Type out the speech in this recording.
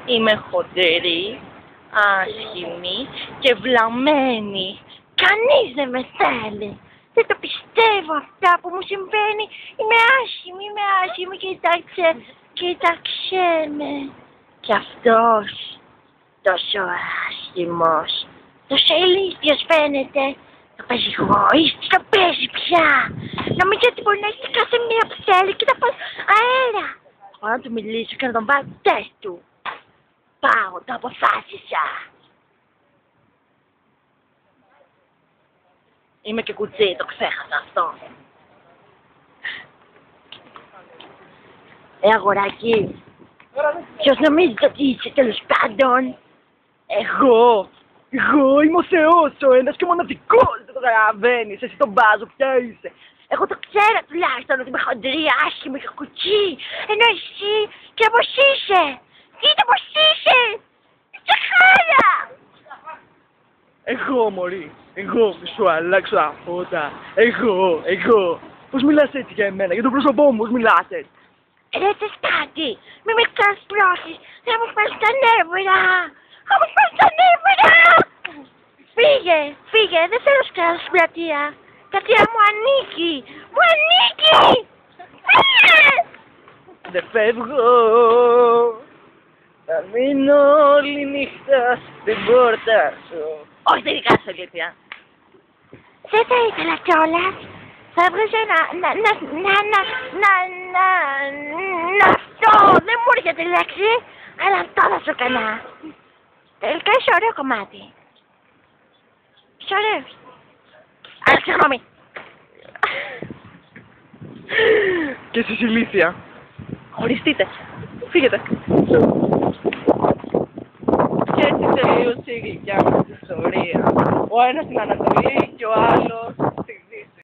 Είμαι χοντρή, άσχημη και βλαμμένη. Κανείς δεν με θέλει. Δεν το πιστεύω αυτά που μου συμβαίνει. Είμαι άσχημη, κοίταξέ με. Κι αυτός, τόσο άσχημος, τόσο ηλίθιος φαίνεται. Το παίζει εγωίστη, το παίζει πια. Νομίζω ότι μπορεί να έχει κάθε μία που θέλει και θα πω αέρα. Εγώ να του μιλήσω και να τον βάλω τεστ του. Πάω, το αποφάσισα. Είμαι και κουτσί, το ξέχασα αυτό. Αγοράκι, ποιος νομίζεις ότι είσαι τέλος πάντων? Εγώ είμαι ο Θεός, ο ένας και μοναδικός, δεν το καταλαβαίνεις, εσύ τον μπάζω, ποια είσαι? Εγώ το ξέρω τουλάχιστον ότι είμαι χοντρή, άσχημη και κουτσί, ενώ εσύ και πώς είσαι? Κοίτα πώς είσαι! Είσαι χάλια! Εγώ, μωρή, εγώ που σου αλλάξω τα φώτα, εγώ. Πώς μιλάς έτσι για εμένα, για το πρόσωπό μου, πώς μιλάς έτσι? Ρε θες κάτι, μη με ξασπρώσεις, θα μου σπάσει τα νεύρα! Θα μου σπάσει τα νεύρα! Φύγε, δεν θέλω σκάρα στην πλατεία. Η πλατεία μου ανήκει! Φύγε! Δεν φεύγω, θα μείνω όλη νύχτα στην πόρτα σου. Όχι, δεν είναι κάτι αλήθεια. Δεν θα ήθελα κιόλας. Θα έβγαζε αυτό, δεν μου έρχεται η λέξη, αλλά αυτό θα σου έκανα. Τελικά είσαι ωραίο κομμάτι. Είσαι ωραίος. Αλλά συγγνώμη. Και εσείς ηλίθια. Χωριστείτε. Φύγετε. Και έτσι τελείωσε η γλυκιά μας ιστορία. Ο ένας στην Ανατολή και ο άλλος